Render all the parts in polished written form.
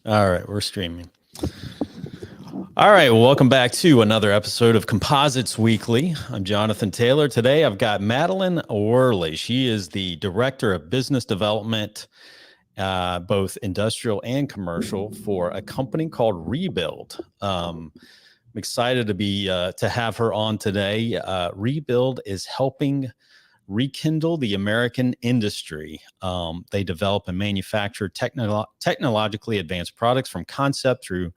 All right, we're streaming. All right, well, welcome back to another episode of Composites Weekly. I'm Jonathan Taylor. Today I've got Madeline Wehrle. She is the Director of Business Development, both industrial and commercial, for a company called Rebuild. I'm excited to have her on today. Rebuild is helping rekindle the American industry. They develop and manufacture technologically advanced products from concept through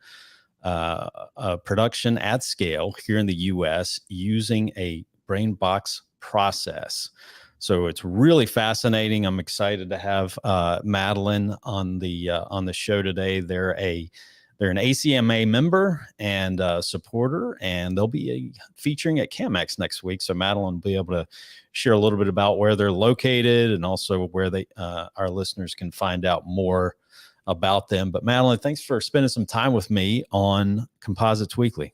production at scale here in the U.S. using a brain box process. So it's really fascinating. I'm excited to have Madeline on the show today. They're an ACMA member and supporter, and they'll be featuring at CAMX next week. So Madeline will be able to share a little bit about where they're located and also where our listeners can find out more about them. But Madeline, thanks for spending some time with me on Composites Weekly.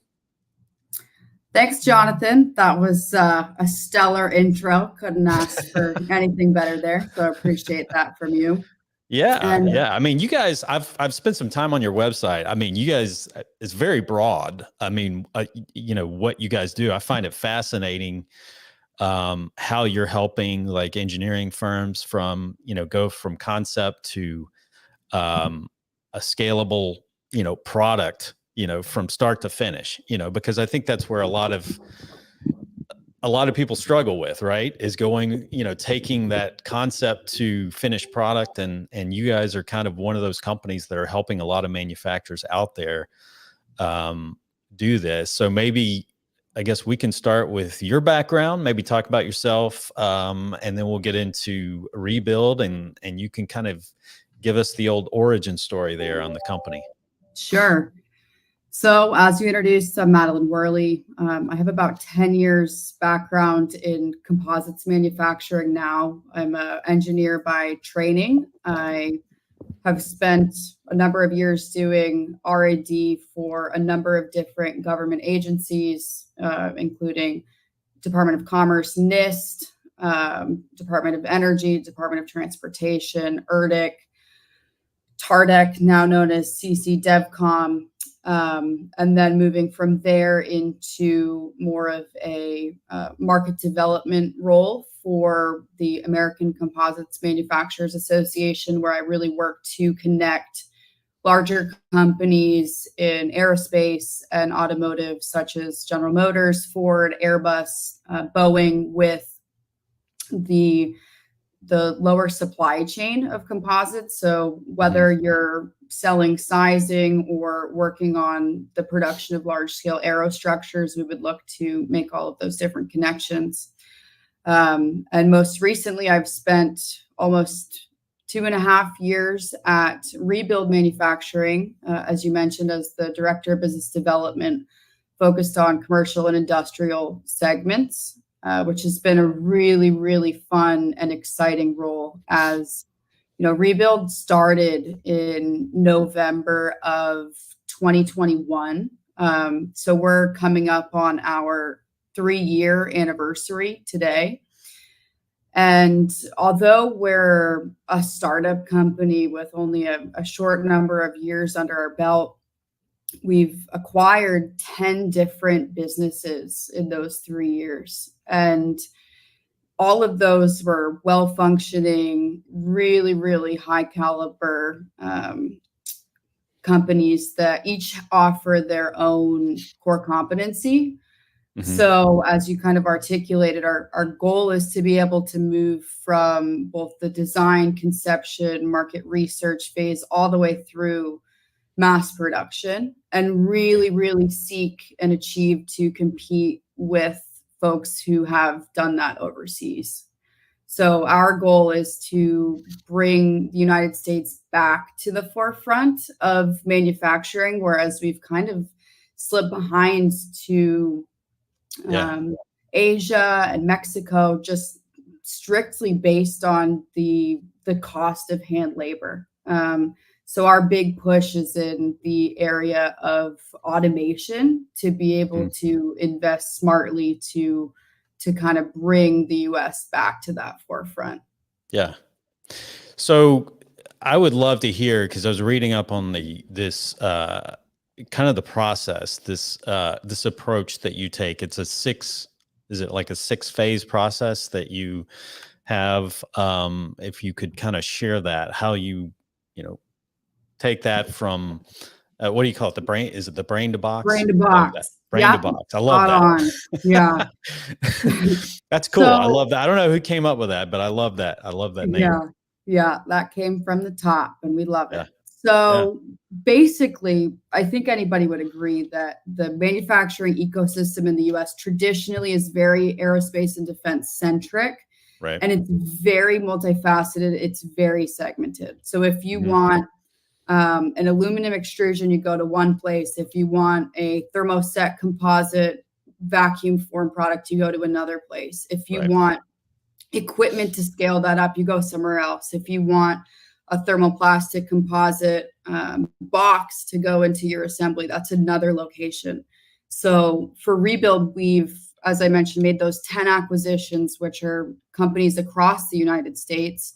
Thanks, Jonathan. That was a stellar intro. Couldn't ask for anything better there. So I appreciate that from you. Yeah. I mean, you guys, I've spent some time on your website. I mean, you guys, it's very broad. I mean, what you guys do, I find it fascinating how you're helping like engineering firms go from concept to a scalable, product, from start to finish, because I think that's where a lot of people struggle with, right? Is going, taking that concept to finished product. And you guys are kind of one of those companies that are helping a lot of manufacturers out there do this. So maybe, I guess we can start with your background, maybe talk about yourself, and then we'll get into Rebuild, and you can kind of give us the old origin story there on the company. Sure. So as you introduced, I'm Madeline Wehrle. I have about 10 years background in composites manufacturing now. I'm an engineer by training. I have spent a number of years doing R&D for a number of different government agencies, including Department of Commerce, NIST, Department of Energy, Department of Transportation, ERDIC, TARDEC, now known as CC DevCom, and then moving from there into more of a market development role for the American Composites Manufacturers Association, where I really work to connect larger companies in aerospace and automotive, such as General Motors, Ford, Airbus, Boeing, with the lower supply chain of composites. So whether you're selling sizing or working on the production of large scale aerostructures, we would look to make all of those different connections. And most recently, I've spent almost 2.5 years at Rebuild Manufacturing, as you mentioned, as the Director of Business Development, focused on commercial and industrial segments, which has been a really, really fun and exciting role. As you know, Rebuild started in November of 2021. So we're coming up on our 3-year anniversary today. And although we're a startup company with only a short number of years under our belt, we've acquired 10 different businesses in those 3 years. And all of those were well-functioning, really, really high caliber companies that each offer their own core competency. So as you kind of articulated, our goal is to be able to move from both the design, conception, market research phase all the way through mass production, and really, really seek and achieve to compete with folks who have done that overseas. So our goal is to bring the United States back to the forefront of manufacturing, whereas we've kind of slipped behind to Asia and Mexico, just strictly based on the cost of hand labor. So our big push is in the area of automation to be able to invest smartly to kind of bring the U.S. back to that forefront. Yeah. So I would love to hear, because I was reading up on this kind of the process, this approach that you take. It's is it like a 6-phase process that you have? If you could kind of share that, how you know, take that from what do you call it? The brain, is it the brain to box? Brain to I love that. box. Brain to Yeah, box. I love spot that. on. Yeah. That's cool. I So love that. I don't know who came up with that, but I love that. I love that name. yeah, yeah, that came from the top and we love Yeah. it. Yeah. So basically, I think anybody would agree that the manufacturing ecosystem in the US traditionally is very aerospace and defense centric, Right. and it's very multifaceted, it's very segmented. So if you Mhm. want an aluminum extrusion, you go to one place. If you want a thermoset composite vacuum form product, you go to another place. If you Right. want equipment to scale that up, you go somewhere else. If you want a thermoplastic composite box to go into your assembly, that's another location. So for Rebuild, we've, as I mentioned, made those 10 acquisitions, which are companies across the United States.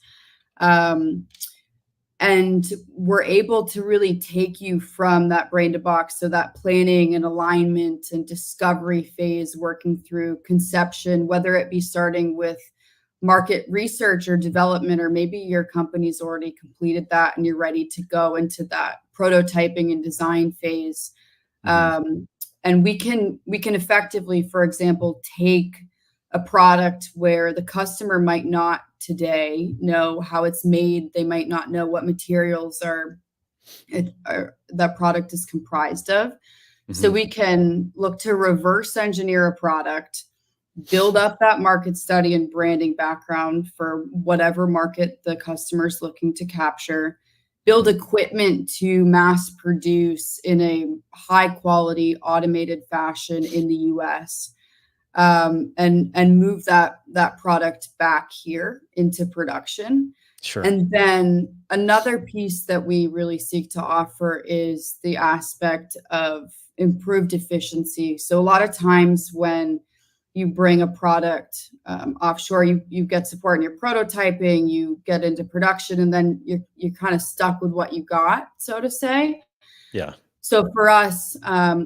And we're able to really take you from that brain to box, so that planning and alignment and discovery phase, working through conception, whether it be starting with market research or development, or maybe your company's already completed that and you're ready to go into that prototyping and design phase. Mhm. And we can effectively, for example, take a product where the customer might not today know how it's made. They might not know what materials that product is comprised of. So Mhm. we can look to reverse engineer a product, build up that market study and branding background for whatever market the customer's looking to capture, build Mhm. equipment to mass produce in a high quality automated fashion in the US, and move that product back here into production. Sure. And then another piece that we really seek to offer is the aspect of improved efficiency. So a lot of times when you bring a product offshore, you get support in your prototyping, you get into production, and then you're kind of stuck with what you got, so to say. Yeah. So for us,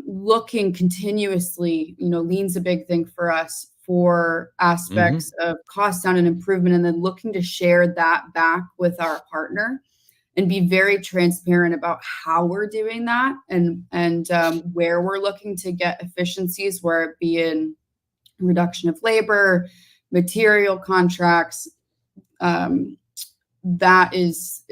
looking continuously, lean's a big thing for us for Mhm. aspects of cost down and improvement, and then looking to share that back with our partner and be very transparent about how we're doing that, and where we're looking to get efficiencies, where it be in reduction of labor, material contracts. Um, that is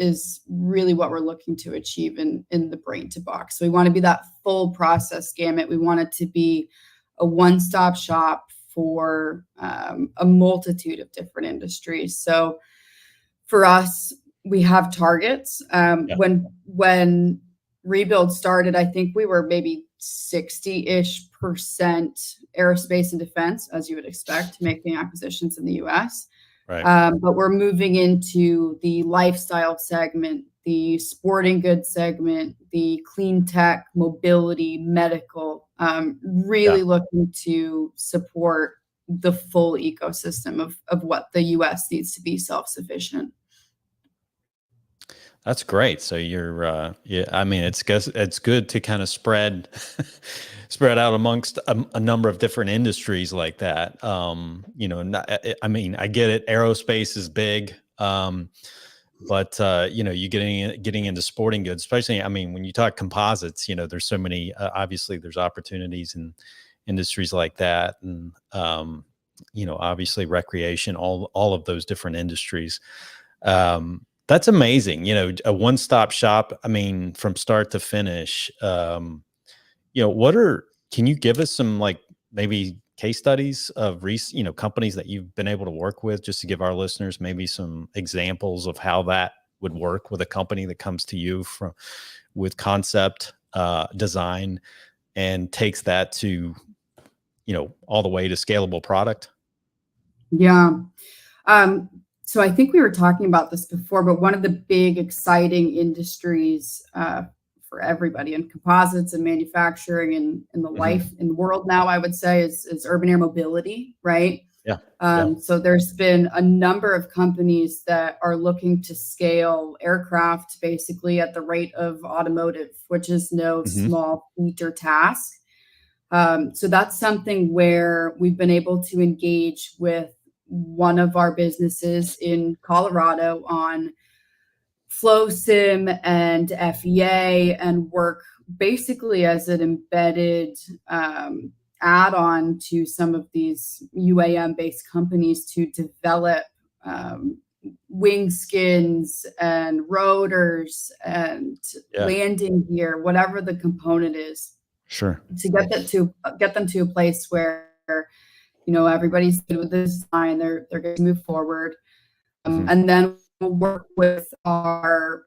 really what we're looking to achieve in the brain to box. So we want to be that full process gamut. We want it to be a one-stop shop for a multitude of different industries. So for us, we have targets. Yeah. When Rebuild started, I think we were maybe 60-ish% aerospace and defense, as you would expect, making acquisitions in the US. Right. But we're moving into the lifestyle segment, the sporting goods segment, the clean tech, mobility, medical, Yeah. really looking to support the full ecosystem of what the US needs to be self-sufficient. That's great. So yeah, I mean, it's good to kind of spread spread out amongst a number of different industries like that. I mean, I get it. Aerospace is big. But you getting into sporting goods, especially, I mean, when you talk composites, there's so many, obviously there's opportunities in industries like that. And, obviously recreation, all of those different industries. That's amazing. A one-stop shop. I mean, from start to finish. Can you give us some, like, maybe case studies of companies that you've been able to work with, just to give our listeners maybe some examples of how that would work with a company that comes to you with concept design and takes that to, all the way to scalable product? Yeah. Um, so I think we were talking about this before, but one of the big exciting industries for everybody in composites and manufacturing and in the Hmm. life in the world now, I would say, is urban air mobility, right? Yeah. Yeah. So there's been a number of companies that are looking to scale aircraft basically at the rate of automotive, which is no Hmm. small feat or task. So that's something where we've been able to engage with one of our businesses in Colorado on flow sim and FEA and work basically as an embedded add-on to some of these UAM based companies to develop um, wing skins and rotors and Yeah. landing gear, whatever the component is, Sure. to get them to a place where everybody's good with the design, they're going to move forward, Hmm. and then we'll work with our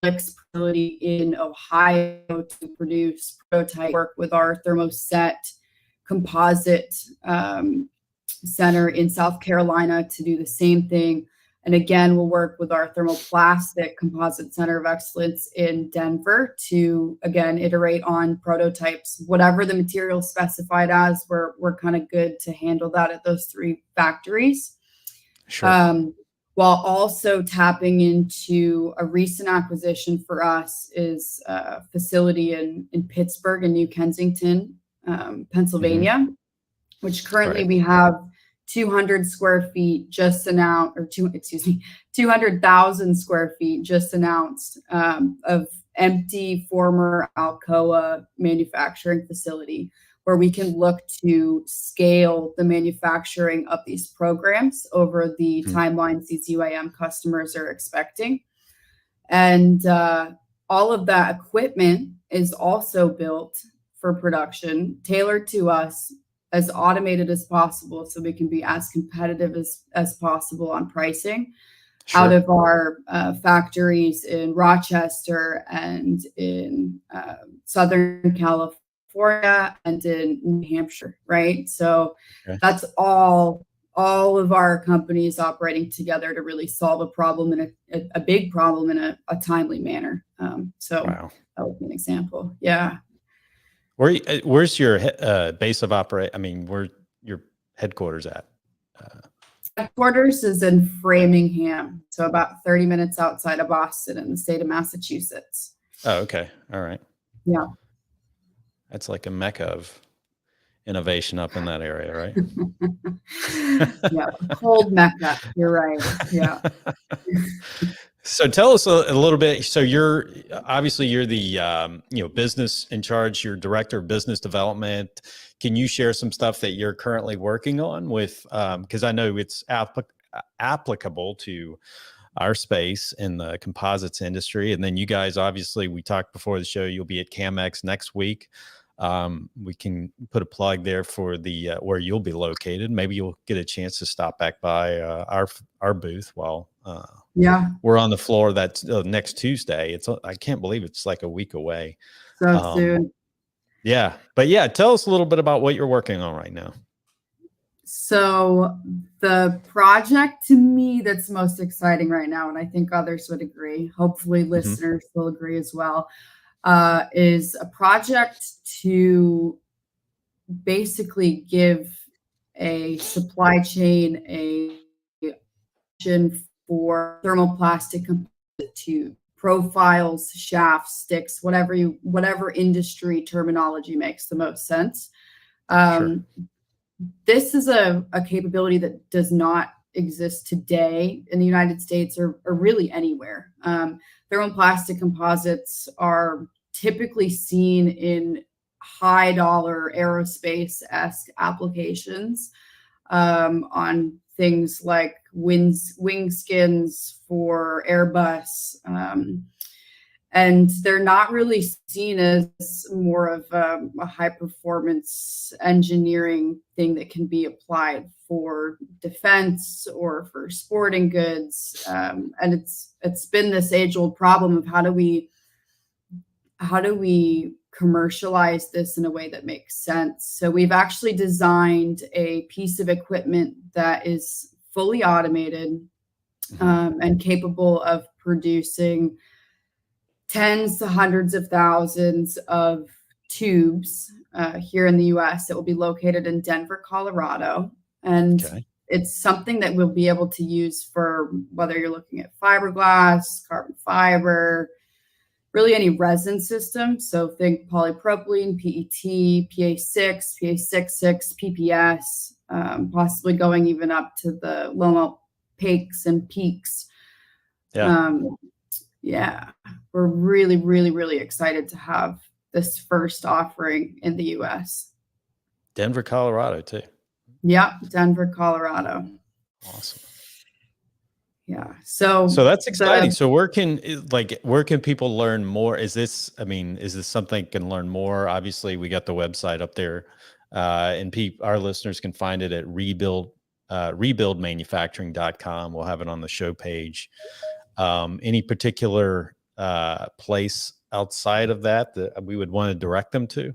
facility in Ohio to produce prototype, work with our thermoset composite center in South Carolina to do the same thing. And again, we'll work with our thermoplastic composite center of excellence in Denver to, again, iterate on prototypes. Whatever the material specified as, we're kind of good to handle that at those three factories. Sure. While also tapping into a recent acquisition for us is a facility in Pittsburgh and New Kensington, Hmm. Pennsylvania, which currently Right. we have 200 square feet just announced, 200,000 square feet just announced of empty former Alcoa manufacturing facility, where we can look to scale the manufacturing of these programs over the Mhm. timelines these UAM customers are expecting. And all of that equipment is also built for production, tailored to us, as automated as possible so we can be as competitive as possible on pricing out Sure. of our factories in Rochester and in Southern California and in New Hampshire, right? So Okay. that's all of our companies operating together to really solve a problem in a big problem in a timely manner. So Wow. that would be an example. Yeah. Where's your base of operate? I mean, where your headquarters at? Uh, Headquarters is in Framingham, so about 30 minutes outside of Boston in the state of Massachusetts. oh, okay. All right. Yeah. That's like a mecca of innovation up in that area, right? Yeah. Cold Mecca. You're right. Yeah. So tell us a little bit. So you're obviously you're the business in charge. You're director of business development. Can you share some stuff that you're currently working on with? Because I know it's applicable to our space in the composites industry. And then you guys, obviously, we talked before the show. You'll be at CAMX next week. We can put a plug there for the where you'll be located. Maybe you'll get a chance to stop back by our booth while. Yeah. We're on the floor that next Tuesday. I can't believe it's like a week away. So Um, soon. yeah, but yeah, tell us a little bit about what you're working on right now. So the project to me that's most exciting right now, and I think others would agree, hopefully Hmm. listeners will agree as well, is a project to basically give a supply chain a option for thermoplastic composite tube profiles, shafts, sticks, whatever industry terminology makes the most sense. Sure. Um, this is a capability that does not exist today in the United States or really anywhere. Thermoplastic composites are typically seen in high dollar aerospace-esque applications, on things like wing skins for Airbus. And they're not really seen as more of a high performance engineering thing that can be applied for defense or for sporting goods. And it's been this age old problem of how do we commercialize this in a way that makes sense. So we've actually designed a piece of equipment that is fully automated, and capable of producing tens to hundreds of thousands of tubes here in the US. It will be located in Denver, Colorado. And it's something that we'll be able to use for whether you're looking at fiberglass, carbon fiber, really any resin system. So think polypropylene, PET, PA6, PA66, PPS, possibly going even up to the low melt pakes and peaks. Yeah, we're really, really, really excited to have this first offering in the US. Denver, Colorado, too. Yeah, Denver, Colorado. Awesome. Yeah. So that's exciting. So where can people learn more? Is this something can learn more? Obviously, we got the website up there, and our listeners can find it at rebuildmanufacturing.com. We'll have it on the show page. Any particular place outside of that we would want to direct them to?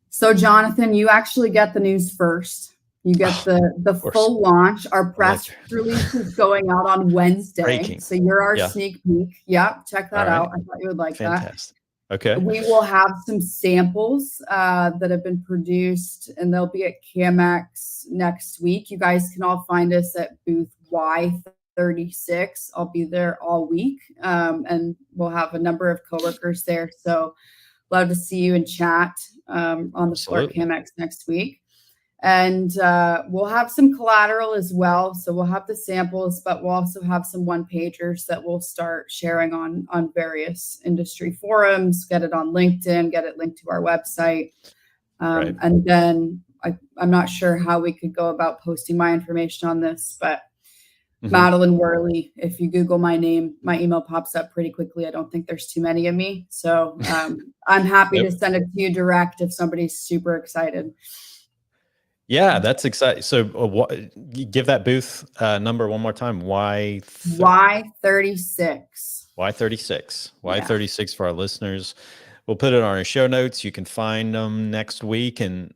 So Jonathan, you actually get the news first. You get the full launch. Our press release is going out on Wednesday. Breaking. So you're our sneak peek. Yeah, check that out. I thought you would like Fantastic. that. Okay. We will have some samples that have been produced, and they'll be at CAMX next week. You guys can all find us at booth Y36. I'll be there all week, and we'll have a number of coworkers there. So love to see you and chat on the floor at CAMX next week. And we'll have some collateral as well. So we'll have the samples, but we'll also have some one-pagers that we'll start sharing on various industry forums, get it on LinkedIn, get it linked to our website. And then I'm not sure how we could go about posting my information on this, but Madeline Wehrle, if you Google my name, my email pops up pretty quickly. I don't think there's too many of me. So I'm happy to send it to you direct if somebody's super excited. Yeah, that's exciting. So give that booth number one more time. Y36. Y36. Y36 for our listeners. We'll put it on our show notes. You can find them next week, and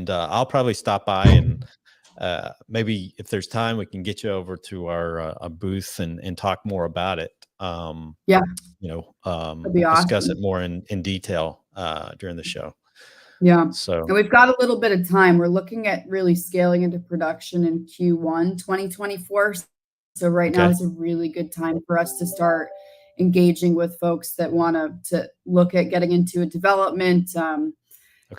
I'll probably stop by and maybe if there's time, we can get you over to our booth and talk more about it. Discuss it more in detail during the show. Yeah. So, and we've got a little bit of time. We're looking at really scaling into production in Q1 2024. So right now is a really good time for us to start engaging with folks that want to look at getting into a development.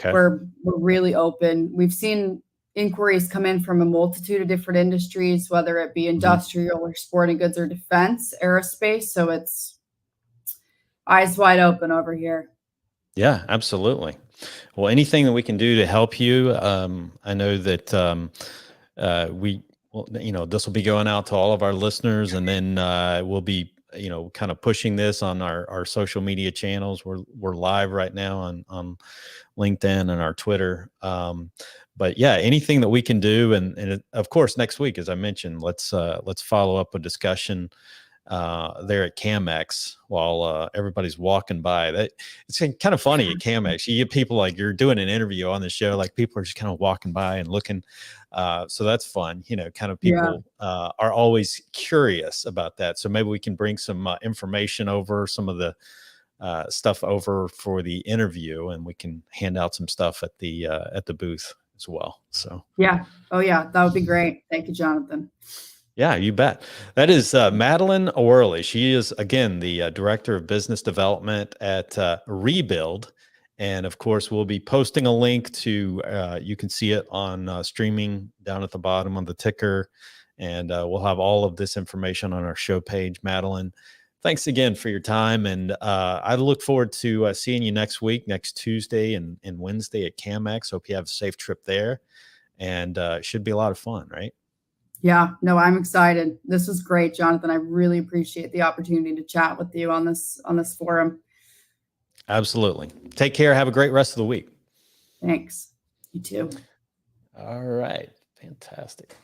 We're really open. We've seen inquiries come in from a multitude of different industries, whether it be industrial or sporting goods or defense, aerospace. So it's eyes wide open over here. Yeah, absolutely. Well, anything that we can do to help you, I know that this will be going out to all of our listeners, and then we'll be, kind of pushing this on our social media channels. We're live right now on LinkedIn and our Twitter. But yeah, anything that we can do, and of course next week, as I mentioned, let's follow up a discussion there at CAMX while everybody's walking by. That it's kind of funny at CAMX. You get people like you're doing an interview on the show, like people are just kind of walking by and looking. So that's fun. Kind of people are always curious about that. So maybe we can bring some information over, some of the stuff over for the interview, and we can hand out some stuff at the booth as well. So yeah. Oh yeah, that would be great. Thank you, Jonathan. Yeah, you bet. That is Madeline Wehrle. She is, again, the Director of Business Development at Rebuild. And of course, we'll be posting a link to, you can see it on streaming down at the bottom on the ticker. And we'll have all of this information on our show page. Madeline, thanks again for your time. And I look forward to seeing you next week, next Tuesday and Wednesday at CAMX. Hope you have a safe trip there. And it should be a lot of fun, right? Yeah, no, I'm excited. This was great, Jonathan. I really appreciate the opportunity to chat with you on this forum. Absolutely. Take care. Have a great rest of the week. Thanks. You too. All right. Fantastic.